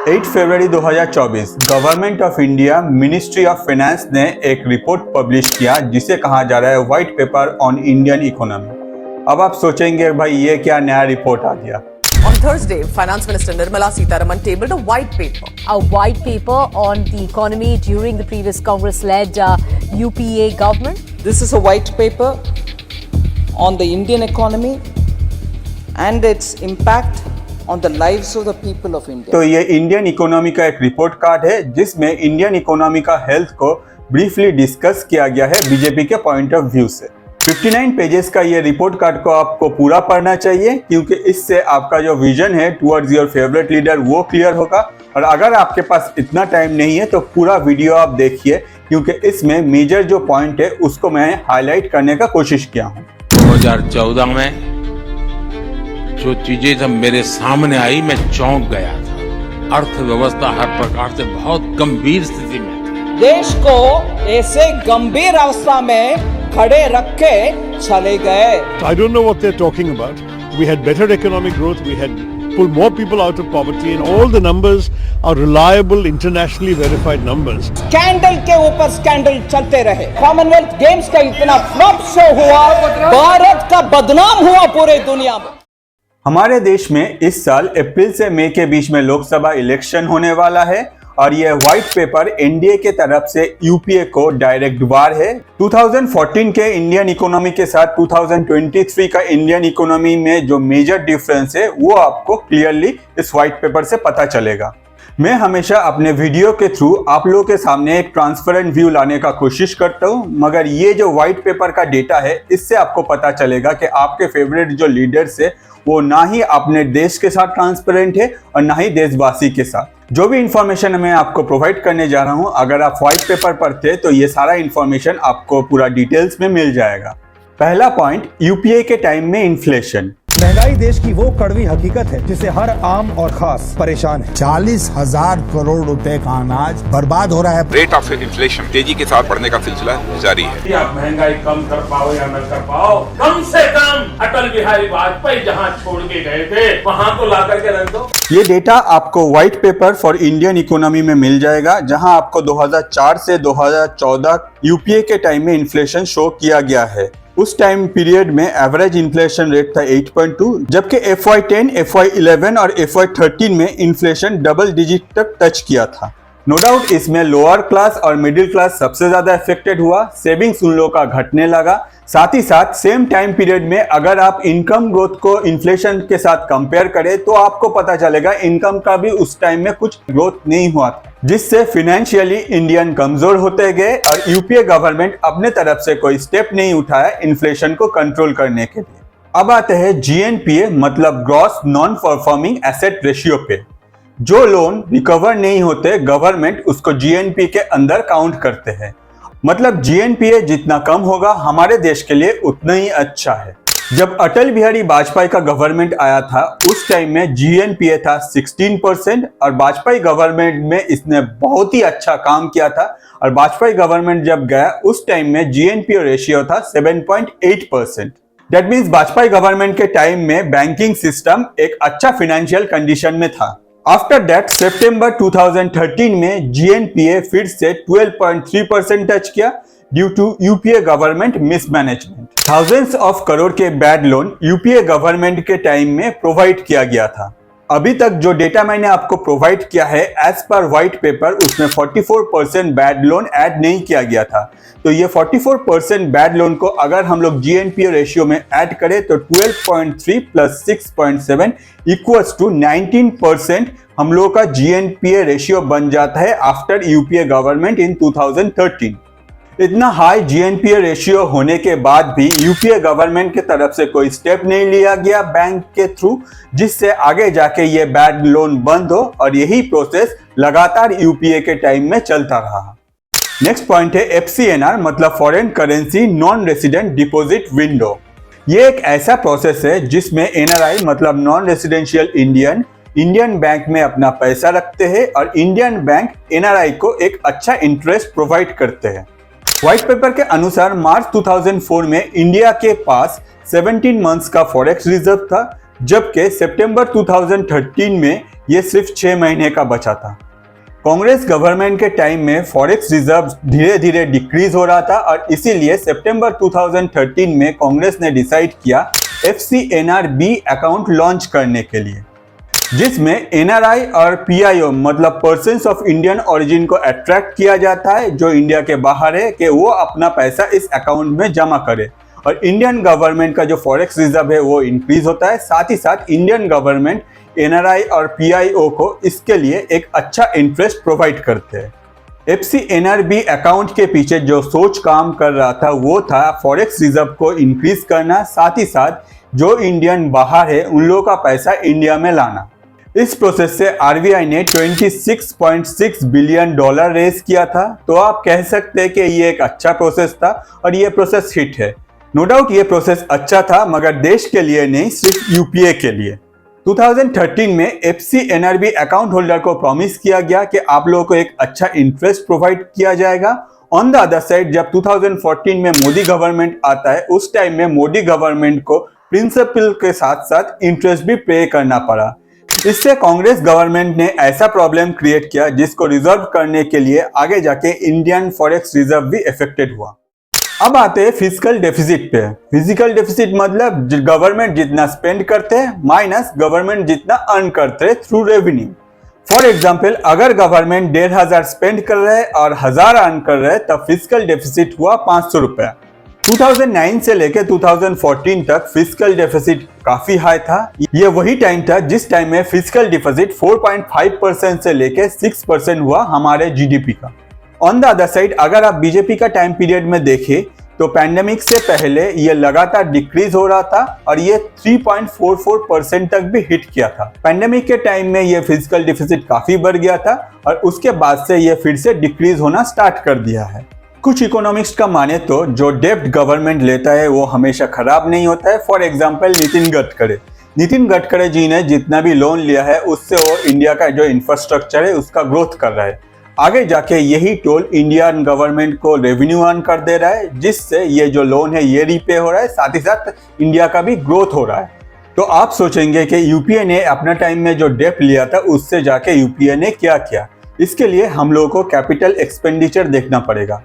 8 February 2024 government of India ministry of finance ने एक report publish किया जिसे कहा जा रहा है white paper on Indian economy. अब आप सोचेंगे भाई ये क्या नया रिपोर्ट आ गया। On Thursday, Finance Minister Nirmala Sitharaman tabled a white paper. A white paper on the economy during the previous Congress-led UPA government. This is a white paper on the Indian economy and its impact on the lives of the people of India. तो ये Indian economy का एक report card है जिसमें Indian economy का health को briefly discuss किया गया है बीजेपी के पॉइंट ऑफ व्यू से। 59 पेजेस का ये रिपोर्ट कार्ड को आपको पूरा पढ़ना चाहिए क्योंकि इससे आपका जो विजन है टुवर्ड्स योर फेवरेट लीडर वो क्लियर होगा। और अगर आपके पास इतना टाइम नहीं है तो पूरा वीडियो आप देखिए क्योंकि इसमें मेजर जो पॉइंट है उसको मैं हाईलाइट करने का कोशिश किया हूँ। 2014 में जो चीजें जब मेरे सामने आई मैं चौंक गया था। अर्थव्यवस्था हर प्रकार से बहुत गंभीर स्थिति में थी। देश को ऐसे गंभीर अवस्था में खड़े रख के चले गए। I don't know what they're talking about. We had better economic growth. We had pulled more people out of poverty, and all the numbers are reliable, internationally verified numbers. Scandal के ऊपर स्कैंडल चलते रहे। Commonwealth games का इतना flop show हुआ, भारत का बदनाम हुआ पूरे दुनिया में। हमारे देश में इस साल अप्रैल से मई के बीच में लोकसभा इलेक्शन होने वाला है और यह व्हाइट पेपर एनडीए के तरफ से यूपीए को डायरेक्ट वार है। 2014 के इंडियन इकोनॉमी के साथ 2023 का इंडियन इकोनॉमी में जो मेजर डिफरेंस है वो आपको क्लियरली इस व्हाइट पेपर से पता चलेगा। मैं हमेशा अपने वीडियो के थ्रू आप लोगों के सामने एक ट्रांसपेरेंट व्यू लाने का कोशिश करता हूँ, मगर ये जो व्हाइट पेपर का डेटा है इससे आपको पता चलेगा कि आपके फेवरेट जो लीडर्स है वो ना ही अपने देश के साथ ट्रांसपेरेंट है और ना ही देशवासी के साथ। जो भी इंफॉर्मेशन मैं आपको प्रोवाइड करने जा रहा हूं, अगर आप व्हाइट पेपर पढ़ते तो ये सारा इंफॉर्मेशन आपको पूरा डिटेल्स में मिल जाएगा। पहला पॉइंट, यूपीए के टाइम में इन्फ्लेशन। महंगाई देश की वो कड़वी हकीकत है जिसे हर आम और खास परेशान है। 40,000 करोड़ रुपए का अनाज बर्बाद हो रहा है। रेट ऑफ इन्फ्लेशन तेजी के साथ बढ़ने का सिलसिला जारी है। आप महंगाई कम कर पाओ या न कर पाओ, कम से कम अटल बिहारी वाजपेयी जहां छोड़ के गए थे वहां तो ला करके रख दो। ये डेटा आपको white paper for Indian economy में मिल जाएगा जहां आपको 2004 से 2014 यूपीए के टाइम में इन्फ्लेशन शो किया गया है। उस टाइम पीरियड में एवरेज इन्फ्लेशन रेट था 8.2, जबकि FY10, FY11 और FY13 में इन्फ्लेशन डबल डिजिट तक टच किया था। नो डाउट इसमें लोअर क्लास और मिडिल क्लास सबसे ज्यादा अफेक्टेड हुआ। सेविंग्स उन लोगों का घटने लगा। साथ ही साथ सेम टाइम पीरियड में अगर आप इनकम ग्रोथ को इन्फ्लेशन के साथ कंपेयर करें तो आपको पता चलेगा इनकम का भी उस टाइम में कुछ ग्रोथ नहीं हुआ था, जिससे फाइनेंशियली इंडियन कमजोर होते गए और यूपीए गवर्नमेंट अपने तरफ से कोई स्टेप नहीं उठाया इन्फ्लेशन को कंट्रोल करने के लिए। अब आते हैं जीएनपीए मतलब gross non performing asset ratio पे। जो लोन रिकवर नहीं होते गवर्नमेंट उसको जीएनपी के अंदर काउंट करते हैं। मतलब जीएनपीए जितना कम होगा हमारे देश के लिए उतना ही अच्छा है। जब अटल बिहारी वाजपेयी का गवर्नमेंट आया था उस टाइम में जीएनपीए था 16% और वाजपेयी गवर्नमेंट में इसने बहुत ही अच्छा काम किया था। और वाजपेयी गवर्नमेंट जब गया उस टाइम में जीएनपीए रेशियो था 7.8%। दैट मीन्स वाजपेयी गवर्नमेंट के टाइम में बैंकिंग सिस्टम एक अच्छा फाइनेंशियल कंडीशन में था। आफ्टर दैट सितंबर 2013 में जीएनपीए फिर से 12.3% टच किया due to UPA government mismanagement. Thousands of crore के बैड लोन यूपीए गवर्नमेंट के टाइम में प्रोवाइड किया गया था। अभी तक जो डेटा मैंने आपको प्रोवाइड किया है एज पर व्हाइट पेपर उसमें 44% बैड लोन ऐड नहीं किया गया था। तो ये 44% बैड लोन को अगर हम लोग जीएनपीए रेशियो में ऐड करें तो 12.3 प्लस 6.7 इक्वल्स टू 19% हम लोग का जीएनपीए रेशियो बन जाता है आफ्टर यूपीए गवर्नमेंट इन 2013। इतना हाई जीएनपीए रेशियो होने के बाद भी यूपीए गवर्नमेंट की तरफ से कोई स्टेप नहीं लिया गया बैंक के थ्रू जिससे आगे जाके ये बैड लोन बंद हो और यही प्रोसेस लगातार यूपीए के टाइम में चलता रहा। नेक्स्ट पॉइंट है एफसीएनआर मतलब foreign currency non resident deposit window. ये एक ऐसा प्रोसेस है जिसमें एनआरआई मतलब नॉन रेसिडेंशियल इंडियन बैंक में अपना पैसा रखते हैं और इंडियन बैंक एनआरआई को एक अच्छा इंटरेस्ट प्रोवाइड करते हैं। व्हाइट पेपर के अनुसार मार्च 2004 में इंडिया के पास 17 मंथ्स का फॉरेक्स रिजर्व था, जबकि सितंबर 2013 में ये सिर्फ 6 महीने का बचा था। कांग्रेस गवर्नमेंट के टाइम में फॉरेक्स रिजर्व धीरे धीरे डिक्रीज हो रहा था और इसीलिए सितंबर 2013 में कांग्रेस ने डिसाइड किया FCNRB अकाउंट लॉन्च करने के लिए, जिसमें NRI और PIO मतलब पर्सन्स ऑफ इंडियन ओरिजिन को अट्रैक्ट किया जाता है जो इंडिया के बाहर है कि वो अपना पैसा इस अकाउंट में जमा करे और इंडियन गवर्नमेंट का जो फॉरेक्स रिजर्व है वो इंक्रीज होता है। साथ ही साथ इंडियन गवर्नमेंट NRI और PIO को इसके लिए एक अच्छा इंटरेस्ट प्रोवाइड करते हैं। FCNRB अकाउंट के पीछे जो सोच काम कर रहा था वो था फॉरेक्स रिजर्व को इंक्रीज करना, साथ ही साथ जो इंडियन बाहर है उन लोगों का पैसा इंडिया में लाना। इस प्रोसेस से RBI ने $26.6 बिलियन रेज किया था। तो आप कह सकते हैं कि ये एक अच्छा प्रोसेस था और ये प्रोसेस हिट है। नो डाउट ये प्रोसेस अच्छा था, मगर देश के लिए नहीं, सिर्फ UPA के लिए। 2013 में FCNRB अकाउंट होल्डर को प्रॉमिस किया गया कि आप लोगों को एक अच्छा इंटरेस्ट प्रोवाइड किया जाएगा। ऑन द अदर साइड जब 2014 में मोदी गवर्नमेंट आता है उस टाइम में मोदी गवर्नमेंट को प्रिंसिपल के साथ साथ इंटरेस्ट भी पे करना पड़ा। इससे कांग्रेस गवर्नमेंट ने ऐसा प्रॉब्लम क्रिएट किया जिसको रिजॉल्व करने के लिए आगे जाके इंडियन फॉरेक्स रिजर्व भी अफेक्टेड हुआ। अब आते हैं फिजिकल डेफिसिट पे। फिजिकल डेफिसिट मतलब गवर्नमेंट जितना स्पेंड करते हैं माइनस गवर्नमेंट जितना अर्न करते हैं थ्रू रेवेन्यू। फॉर एग्जांपल अगर गवर्नमेंट 1,500 स्पेंड कर रहे हैं और 1,000 अर्न कर रहे हैं तब फिजिकल डेफिसिट हुआ 500 रुपया। 2009 से लेकर 2014 तक फिजिकल डेफिसिट काफी हाई था। ये वही टाइम था जिस टाइम में फिजिकल डिपॉजिट 4.5% से लेकर 6% हुआ हमारे GDP का। ऑन द अदर साइड अगर आप बीजेपी का टाइम पीरियड में देखें तो पैंडेमिक से पहले ये लगातार डिक्रीज हो रहा था और ये 3.44% तक भी हिट किया था। पैंडेमिक के टाइम में ये फिजिकल डिफिसिट काफी बढ़ गया था और उसके बाद से ये फिर से डिक्रीज होना स्टार्ट कर दिया है। कुछ इकोनॉमिक्स का माने तो जो डेब्ट गवर्नमेंट लेता है वो हमेशा खराब नहीं होता है। फॉर एग्जाम्पल नितिन गडकरी जी ने जितना भी लोन लिया है उससे वो इंडिया का जो इंफ्रास्ट्रक्चर है उसका ग्रोथ कर रहा है। आगे जाके यही टोल इंडियन गवर्नमेंट को रेवेन्यू अर्न कर दे रहा है, जिससे ये जो लोन है ये रीपे हो रहा है, साथ ही साथ इंडिया का भी ग्रोथ हो रहा है। तो आप सोचेंगे कि यूपीए ने अपना टाइम में जो डेप्ट लिया था उससे जाके यूपीए ने क्या किया। इसके लिए हम लोगों को कैपिटल एक्सपेंडिचर देखना पड़ेगा।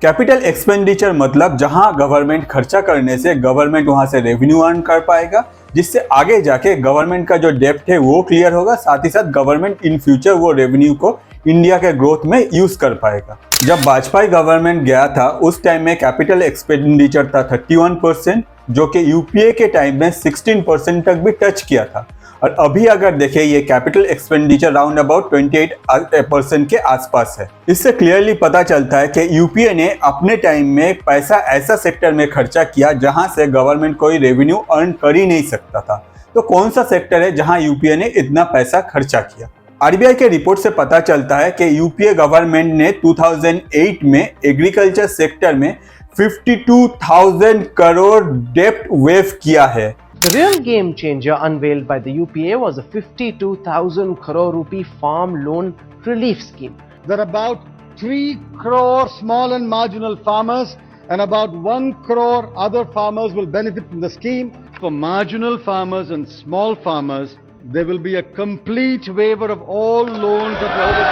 कैपिटल एक्सपेंडिचर मतलब जहां गवर्नमेंट खर्चा करने से गवर्नमेंट वहां से रेवेन्यू अर्न कर पाएगा, जिससे आगे जाके गवर्नमेंट का जो डेप्ट है वो क्लियर होगा, साथ ही साथ गवर्नमेंट इन फ्यूचर वो रेवेन्यू को इंडिया के ग्रोथ में यूज कर पाएगा। जब वाजपेयी गवर्नमेंट गया था उस टाइम में कैपिटल एक्सपेंडिचर था 31%, जो कि यूपीए के टाइम में 16% तक भी टच किया था। और अभी अगर देखें ये कैपिटल एक्सपेंडिचर राउंड अबाउट 28% के आसपास है। इससे क्लियरली पता चलता है कि यूपीए ने अपने टाइम में पैसा ऐसा सेक्टर में खर्चा किया जहां से गवर्नमेंट कोई रेवेन्यू अर्न कर ही नहीं सकता था। तो कौन सा सेक्टर है जहां यूपीए ने इतना पैसा खर्चा किया? आरबीआई के रिपोर्ट से पता चलता है कि यूपीए गवर्नमेंट ने 2008 में एग्रीकल्चर सेक्टर में 52,000 करोड़ डेप्ट वेव किया है। The real game changer unveiled by the UPA was a 52,000 crore rupee farm loan relief scheme. There are about 3 crore small and marginal farmers and about 1 crore other farmers will benefit from the scheme. For marginal farmers and small farmers, there will be a complete waiver of all loans of over.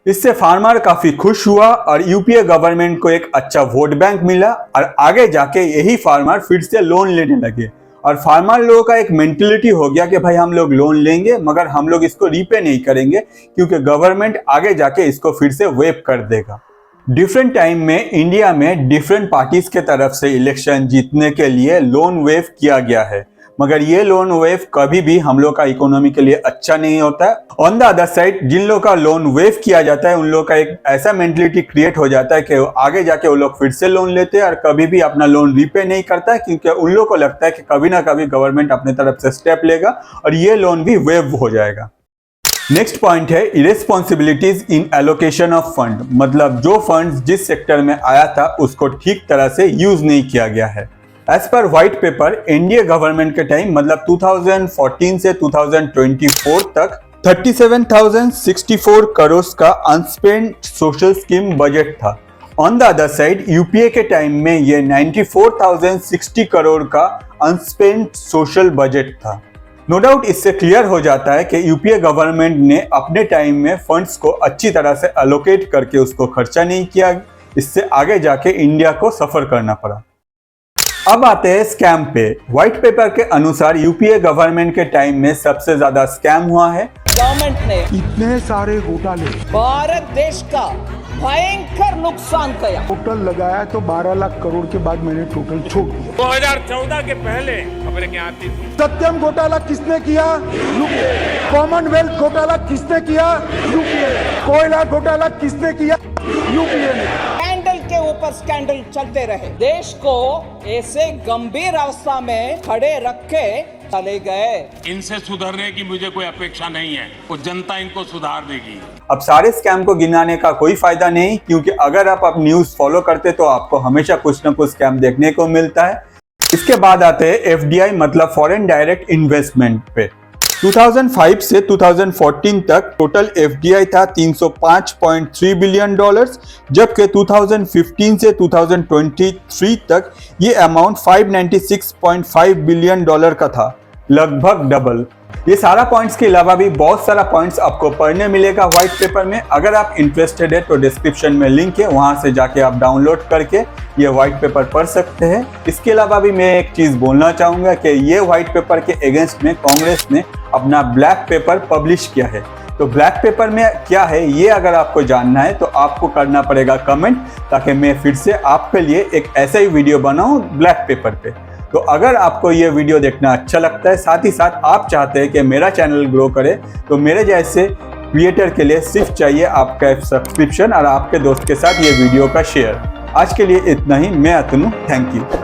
इससे farmer काफी खुश हुआ और UPA government को एक अच्छा vote bank मिला और आगे जाके यही फार्मर फिर से लोन लेने लगे। और फार्मर लोगों का एक मेंटलिटी हो गया कि भाई हम लोग लोन लेंगे मगर हम लोग इसको रीपे नहीं करेंगे क्योंकि गवर्नमेंट आगे जाके इसको फिर से वेव कर देगा। डिफरेंट टाइम में इंडिया में डिफरेंट पार्टीज के तरफ से इलेक्शन जीतने के लिए लोन वेव किया गया है, मगर ये लोन वेव कभी भी हम लोग का इकोनॉमी के लिए अच्छा नहीं होता है। ऑन द अदर साइड जिन लोग का लोन वेव किया जाता है उन लोग का एक ऐसा मेंटलिटी क्रिएट हो जाता है कि आगे जाके वो लोग फिर से लोन लेते हैं और कभी भी अपना लोन रीपे नहीं करता है, क्योंकि उन लोग को लगता है कि कभी ना कभी गवर्नमेंट अपने तरफ से स्टेप लेगा और ये लोन भी वेव हो जाएगा। नेक्स्ट पॉइंट है इरेस्पॉन्सिबिलिटीज इन एलोकेशन ऑफ फंड, मतलब जो फंड जिस सेक्टर में आया था उसको ठीक तरह से यूज नहीं किया गया है। As per white paper NDA government के टाइम मतलब 2014 से 2024 तक 37,064 करोड़ का अनस्पेंड सोशल स्कीम बजट था। On the other side UPA के टाइम में ये 94,060 करोड़ का अनस्पेंड सोशल बजट था। नो डाउट इससे क्लियर हो जाता है कि यूपीए गवर्नमेंट ने अपने टाइम में फंड्स को अच्छी तरह से एलोकेट करके उसको खर्चा नहीं किया, इससे आगे जाके इंडिया को सफर करना पड़ा। अब आते हैं स्कैम पे। व्हाइट पेपर के अनुसार यूपीए गवर्नमेंट के टाइम में सबसे ज्यादा स्कैम हुआ है। गवर्नमेंट ने इतने सारे घोटाले, भारत देश का भयंकर नुकसान किया। टोटल लगाया तो 12 लाख करोड़ के बाद मैंने टोटल छोड़ दिया। 2014 के पहले खबरें क्या आती थी? सत्यम घोटाला किसने किया? यूपीए। कॉमनवेल्थ घोटाला किसने किया? यूपीए। कोयला घोटाला किसने किया? यूपीए ने। स्कैंडल के ऊपर स्कैंडल चलते रहे, देश को ऐसे गंभीर अवस्था में खड़े रख के चले गए। इनसे सुधरने की मुझे कोई अपेक्षा नहीं है, वो जनता इनको सुधार देगी। अब सारे स्कैम को गिनाने का कोई फायदा नहीं, क्योंकि अगर आप न्यूज फॉलो करते तो आपको हमेशा कुछ न कुछ स्कैम देखने को मिलता है। इसके बाद आते हैं एफडीआई मतलब फॉरेन डायरेक्ट इन्वेस्टमेंट पे। 2005 से 2014 तक टोटल एफडीआई था $305.3 बिलियन, जबकि 2015 से 2023 तक ये अमाउंट $596.5 बिलियन का था, लगभग डबल। ये सारा पॉइंट्स के अलावा भी बहुत सारा पॉइंट्स आपको पढ़ने मिलेगा व्हाइट पेपर में। अगर आप इंटरेस्टेड है तो डिस्क्रिप्शन में लिंक है, वहां से जाके आप डाउनलोड करके ये व्हाइट पेपर पढ़ सकते हैं। इसके अलावा भी मैं एक चीज़ बोलना चाहूँगा कि ये व्हाइट पेपर के अगेंस्ट में कांग्रेस ने अपना ब्लैक पेपर पब्लिश किया है। तो ब्लैक पेपर में क्या है ये अगर आपको जानना है तो आपको करना पड़ेगा कमेंट, ताकि मैं फिर से आपके लिए एक ऐसा ही वीडियो बनाऊँ ब्लैक पेपर पे। तो अगर आपको ये वीडियो देखना अच्छा लगता है, साथ ही साथ आप चाहते हैं कि मेरा चैनल ग्रो करे, तो मेरे जैसे क्रिएटर के लिए सिर्फ चाहिए आपका सब्सक्रिप्शन और आपके दोस्त के साथ ये वीडियो का शेयर। आज के लिए इतना ही। मैं अतनु, थैंक यू।